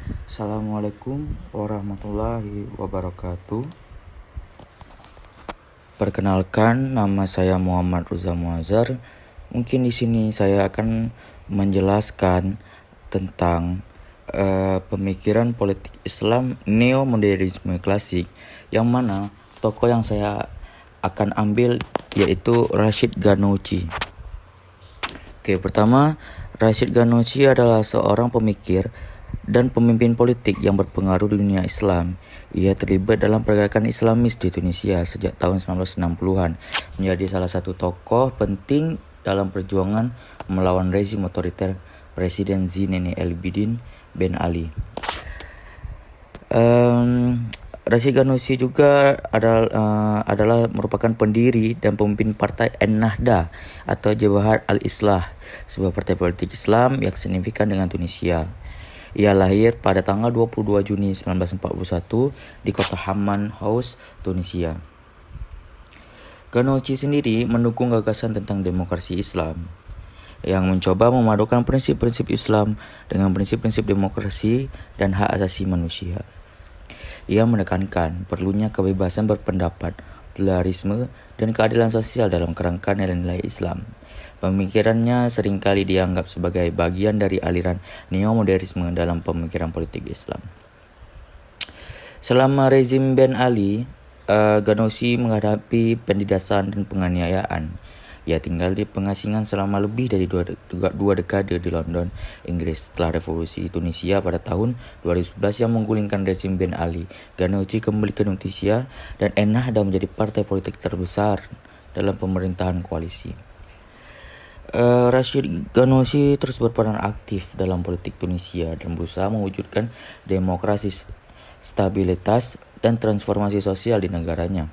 Assalamualaikum warahmatullahi wabarakatuh. Perkenalkan, nama saya Muhammad Ruza Muazzar. Mungkin di sini saya akan menjelaskan tentang pemikiran politik Islam neo-modernisme klasik, yang mana tokoh yang saya akan ambil yaitu Rashid Ghannouchi. Pertama, Rashid Ghannouchi adalah seorang pemikir dan pemimpin politik yang berpengaruh di dunia Islam. Ia terlibat dalam pergerakan Islamis di Tunisia sejak tahun 1960-an, menjadi salah satu tokoh penting dalam perjuangan melawan rezim otoriter Presiden Zine El Abidine Ben Ali. Rashid Ghannouchi juga adalah merupakan pendiri dan pemimpin partai Ennahda atau Jabhat al-Islah, sebuah partai politik Islam yang signifikan dengan Tunisia. Ia lahir pada tanggal 22 Juni 1941 di kota Hamman House, Tunisia. Ghannouchi sendiri mendukung gagasan tentang demokrasi Islam yang mencoba memadukan prinsip-prinsip Islam dengan prinsip-prinsip demokrasi dan hak asasi manusia. Ia menekankan perlunya kebebasan berpendapat, pluralisme, dan keadilan sosial dalam kerangka nilai-nilai Islam. Pemikirannya seringkali dianggap sebagai bagian dari aliran neo-modernisme dalam pemikiran politik Islam. Selama rezim Ben Ali, Ghannouchi menghadapi penindasan dan penganiayaan. Ia tinggal di pengasingan selama lebih dari dua dekade di London, Inggris. Setelah revolusi Tunisia pada tahun 2011 yang menggulingkan rezim Ben Ali, Ghannouchi kembali ke Tunisia dan Ennahda menjadi partai politik terbesar dalam pemerintahan koalisi. Rashid Ghannouchi terus berperan aktif dalam politik Tunisia dan berusaha mewujudkan demokrasi, stabilitas, dan transformasi sosial di negaranya.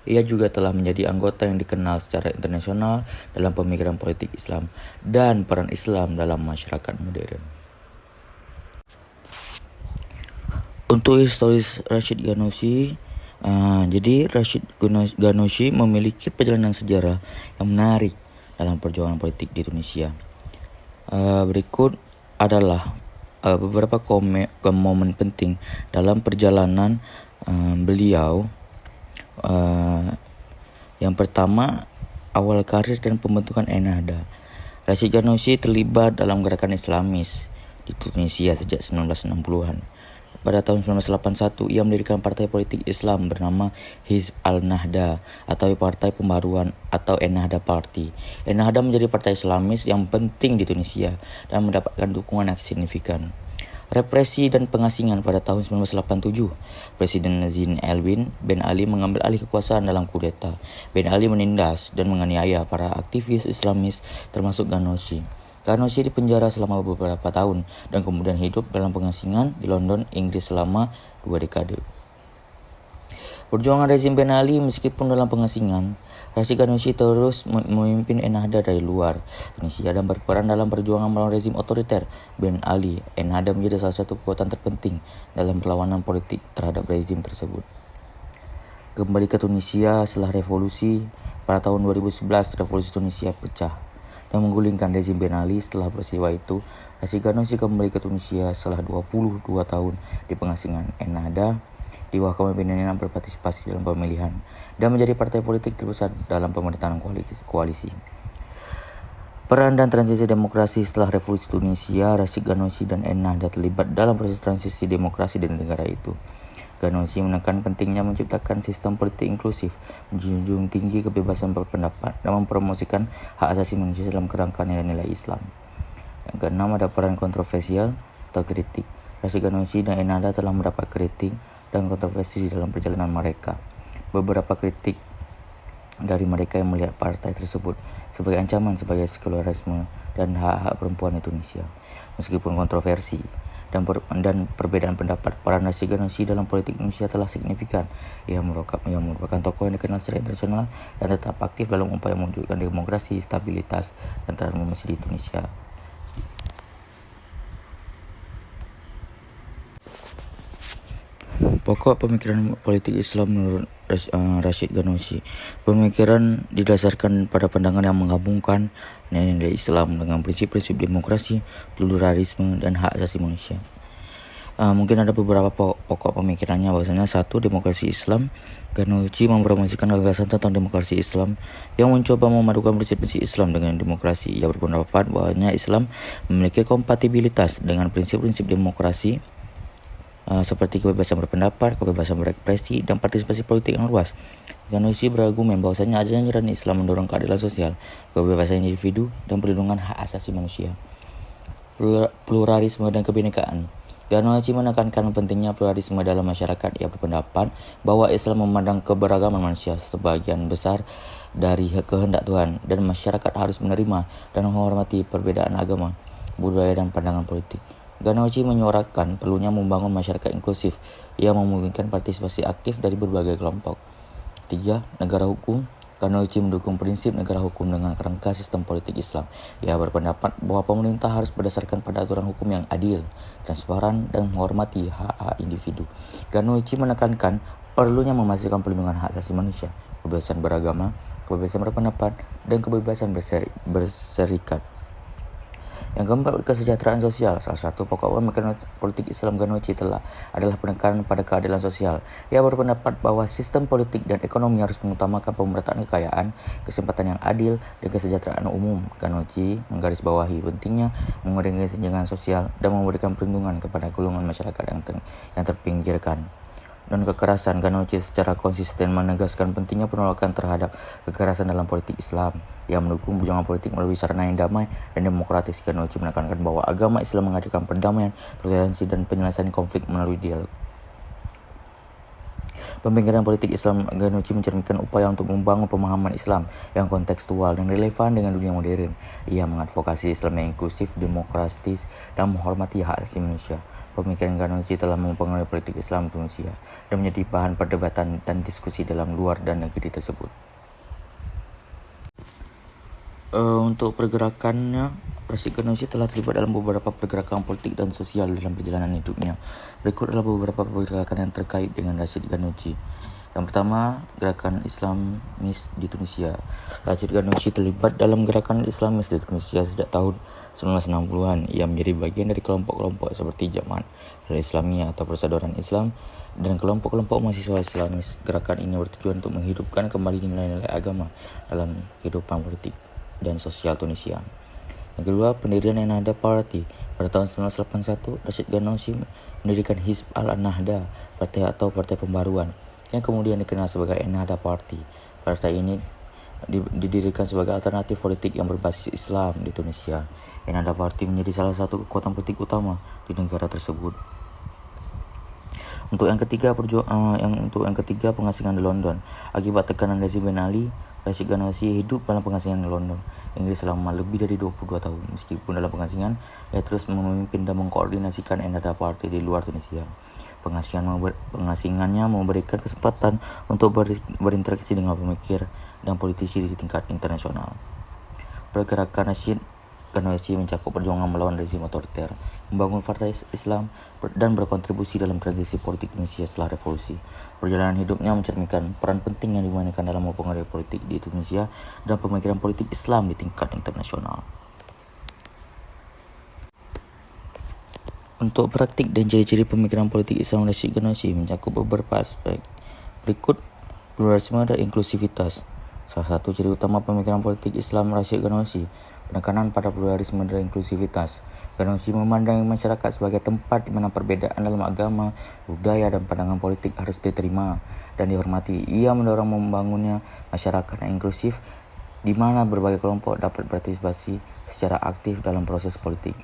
Ia juga telah menjadi anggota yang dikenal secara internasional dalam pemikiran politik Islam dan peran Islam dalam masyarakat modern. Untuk historis Rashid Ghannouchi, jadi Rashid Ghannouchi memiliki perjalanan sejarah yang menarik dalam perjuangan politik di Tunisia. Berikut adalah beberapa momen penting dalam perjalanan beliau. Yang pertama, awal karir dan pembentukan Ennahda. Rashid Ghannouchi terlibat dalam gerakan Islamis di Tunisia sejak 1960-an. Pada tahun 1981, ia mendirikan partai politik Islam bernama Hizb al-Nahda atau Partai Pembaruan atau Ennahda Party. Ennahda menjadi partai Islamis yang penting di Tunisia dan mendapatkan dukungan yang signifikan. Represi dan pengasingan pada tahun 1987, Presiden Zine El Abidine Ben Ali mengambil alih kekuasaan dalam kudeta. Ben Ali menindas dan menganiaya para aktivis Islamis termasuk Ghannouchi. Ghannouchi dipenjara selama beberapa tahun dan kemudian hidup dalam pengasingan di London, Inggris selama 2 dekade. Perjuangan rezim Ben Ali meskipun dalam pengasingan, Rashid Ghannouchi terus memimpin Ennahda dari luar Tunisia dan berperan dalam perjuangan melawan rezim otoriter Ben Ali. Ennahda menjadi salah satu kekuatan terpenting dalam perlawanan politik terhadap rezim tersebut. Kembali ke Tunisia setelah revolusi, pada tahun 2011 revolusi Tunisia pecah dan menggulingkan rezim Ben Ali. Setelah peristiwa itu, Rashid Ghannouchi kembali ke Tunisia setelah 22 tahun di pengasingan. Ennahda di bawah kepemimpinan berpartisipasi dalam pemilihan dan menjadi partai politik terbesar dalam pemerintahan koalisi. Peran dan transisi demokrasi setelah revolusi Tunisia, Rashid Ghannouchi dan Ennahda terlibat dalam proses transisi demokrasi di negara itu. Ghannouchi menekan pentingnya menciptakan sistem politik inklusif, menjunjung tinggi kebebasan berpendapat, dan mempromosikan hak asasi manusia dalam kerangka nilai-nilai Islam. Yang keenam, ada peran kontroversial atau kritik. Rashid Ghannouchi dan Ennahda telah mendapat kritik dan kontroversi dalam perjalanan mereka. Beberapa kritik dari mereka yang melihat partai tersebut sebagai ancaman sebagai sekularisme dan hak-hak perempuan di Tunisia. Meskipun kontroversi dan perbedaan pendapat, peran Rashid Ghannouchi dalam politik Indonesia telah signifikan. Ia merupakan tokoh yang dikenal secara internasional dan tetap aktif dalam upaya mewujudkan demokrasi, stabilitas, dan transformasi di Tunisia. Pokok pemikiran politik Islam menurut Rashid Ghannouchi. Pemikiran didasarkan pada pandangan yang menggabungkan nilai-nilai Islam dengan prinsip-prinsip demokrasi, pluralisme, dan hak asasi manusia. Mungkin ada beberapa pokok pemikirannya, bahwasanya satu, demokrasi Islam. Ghanouchi mempromosikan gagasan tentang demokrasi Islam yang mencoba memadukan prinsip-prinsip Islam dengan demokrasi. Ia berpendapat bahwa Islam memiliki kompatibilitas dengan prinsip-prinsip demokrasi seperti kebebasan berpendapat, kebebasan berekspresi, dan partisipasi politik yang luas. Ghanouchi berargumen bahwasanya ajaran Islam mendorong keadilan sosial, kebebasan individu, dan perlindungan hak asasi manusia. Pluralisme dan kebinekaan. Ghanouchi menekankan pentingnya pluralisme dalam masyarakat. Ia berpendapat bahwa Islam memandang keberagaman manusia sebagian besar dari kehendak Tuhan, dan masyarakat harus menerima dan menghormati perbedaan agama, budaya, dan pandangan politik. Ghanouchi menyuarakan perlunya membangun masyarakat inklusif. Ia memungkinkan partisipasi aktif dari berbagai kelompok. 3. Negara hukum. Ghanouchi mendukung prinsip negara hukum dengan kerangka sistem politik Islam. Ia berpendapat bahwa pemerintah harus berdasarkan pada aturan hukum yang adil, transparan, dan menghormati hak-hak individu. Ghanouchi menekankan perlunya memastikan perlindungan hak asasi manusia, kebebasan beragama, kebebasan berpendapat, dan kebebasan berserikat. Yang keempat, kesejahteraan sosial. Salah satu pokok pemikiran politik Islam Ghanouchi adalah penekanan pada keadilan sosial. Ia berpendapat bahwa sistem politik dan ekonomi harus mengutamakan pemerataan kekayaan, kesempatan yang adil, dan kesejahteraan umum. Ghanouchi menggarisbawahi pentingnya mengurangi kesenjangan sosial dan memberikan perlindungan kepada golongan masyarakat yang terpinggirkan. Dan kekerasan. Ghanouchi secara konsisten menegaskan pentingnya penolakan terhadap kekerasan dalam politik Islam. Ia mendukung perjuangan politik melalui sarana yang damai dan demokratis. Ghanouchi menekankan bahwa agama Islam mengajarkan perdamaian, toleransi, dan penyelesaian konflik melalui dialog. Pemikiran politik Islam Ghanouchi mencerminkan upaya untuk membangun pemahaman Islam yang kontekstual dan relevan dengan dunia modern. Ia mengadvokasi Islam yang inklusif, demokratis, dan menghormati hak asasi manusia. Pemikiran Ghanouchi telah mempengaruhi politik Islam Tunisia dan menjadi bahan perdebatan dan diskusi dalam luar dan negeri tersebut. Untuk pergerakannya, Rashid Ghanouchi telah terlibat dalam beberapa pergerakan politik dan sosial dalam perjalanan hidupnya. Berikut adalah beberapa pergerakan yang terkait dengan Rashid Ghanouchi. Yang pertama, gerakan Islamis di Tunisia. Rashid Ghanouchi terlibat dalam gerakan Islamis di Tunisia sejak tahun 1960-an. Ia menjadi bagian dari kelompok-kelompok seperti Jamaat Al-Islamiyah atau Persaudaraan Islam dan kelompok-kelompok mahasiswa Islamis. Gerakan ini bertujuan untuk menghidupkan kembali nilai-nilai agama dalam kehidupan politik dan sosial Tunisia. Yang kedua, pendirian Ennahda Party. Pada tahun 1981, Rashid Ghanouchi mendirikan Hizb al-Nahda, partai atau partai pembaruan, yang kemudian dikenal sebagai Ennahda Party. Partai ini didirikan sebagai alternatif politik yang berbasis Islam di Tunisia. Ennahda Party menjadi salah satu kekuatan politik utama di negara tersebut. Untuk yang ketiga, pengasingan di London. Akibat tekanan rezim Ben Ali, Rashid Ghanouchi hidup dalam pengasingan di London, Inggris selama lebih dari 22 tahun. Meskipun dalam pengasingan, ia terus memimpin dan mengkoordinasikan Ennahda Party di luar Tunisia. Pengasingannya memberikan kesempatan untuk berinteraksi dengan pemikir dan politisi di tingkat internasional. Pergerakan Rashid Ghanouchi mencakup perjuangan melawan rezim otoriter, membangun partai Islam, dan berkontribusi dalam transisi politik Tunisia setelah revolusi. Perjalanan hidupnya mencerminkan peran penting yang dimainkan dalam mempengaruhi politik di Tunisia dan pemikiran politik Islam di tingkat internasional. Untuk praktik dan ciri-ciri pemikiran politik Islam Rashid Ghanouchi mencakup beberapa aspek. Berikut, pluralisme dan inklusivitas. Salah satu ciri utama pemikiran politik Islam Rashid Ghanouchi, penekanan pada pluralisme dan inklusivitas. Ghanouchi memandang masyarakat sebagai tempat di mana perbedaan dalam agama, budaya, dan pandangan politik harus diterima dan dihormati. Ia mendorong membangunnya masyarakat yang inklusif, di mana berbagai kelompok dapat berpartisipasi secara aktif dalam proses politik.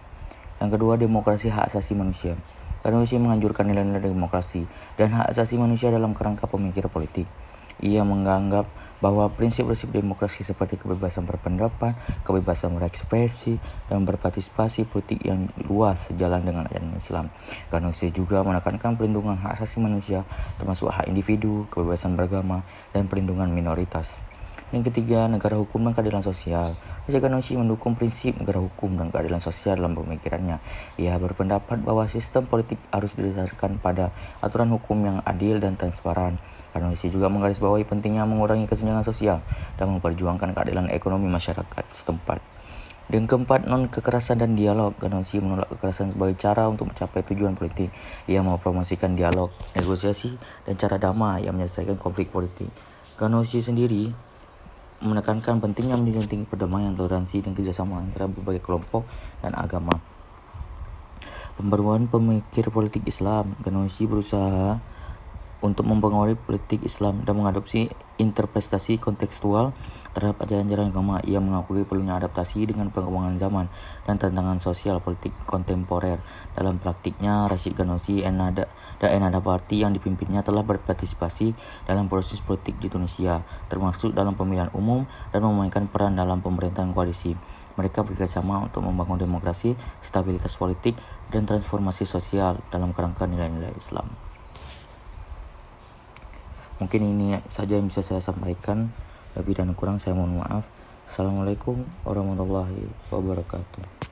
Yang kedua, demokrasi hak asasi manusia. Ghanouchi menganjurkan nilai-nilai demokrasi dan hak asasi manusia dalam kerangka pemikiran politik. Ia menganggap bahwa prinsip-prinsip demokrasi seperti kebebasan berpendapat, kebebasan berekspresi, dan berpartisipasi politik yang luas sejalan dengan ajaran Islam. Ghanouchi juga menekankan perlindungan hak asasi manusia, termasuk hak individu, kebebasan beragama, dan perlindungan minoritas. Yang ketiga, negara hukum dan keadilan sosial. Rashid Ghanouchi mendukung prinsip negara hukum dan keadilan sosial dalam pemikirannya. Ia berpendapat bahwa sistem politik harus didasarkan pada aturan hukum yang adil dan transparan. Ghanouchi juga menggarisbawahi pentingnya mengurangi kesenjangan sosial dan memperjuangkan keadilan ekonomi masyarakat setempat. Dan keempat, non-kekerasan dan dialog. Ghanouchi menolak kekerasan sebagai cara untuk mencapai tujuan politik. Ia mempromosikan dialog, negosiasi, dan cara damai yang menyelesaikan konflik politik. Ghanouchi sendiri menekankan pentingnya menjunjung tinggi perdamaian, toleransi, dan kerjasama antara berbagai kelompok dan agama. Pembaruan pemikir politik Islam. Ghanouchi berusaha untuk mempengaruhi politik Islam dan mengadopsi interpretasi kontekstual terhadap ajaran-ajaran agama. Ia mengakui perlunya adaptasi dengan perkembangan zaman dan tantangan sosial politik kontemporer. Dalam praktiknya, Rashid Ghanouchi dan Ennahda Party yang dipimpinnya telah berpartisipasi dalam proses politik di Tunisia, termasuk dalam pemilihan umum dan memainkan peran dalam pemerintahan koalisi. Mereka bekerjasama untuk membangun demokrasi, stabilitas politik, dan transformasi sosial dalam kerangka nilai-nilai Islam. Mungkin ini saja yang bisa saya sampaikan. Lebih dan kurang saya mohon maaf. Assalamualaikum warahmatullahi wabarakatuh.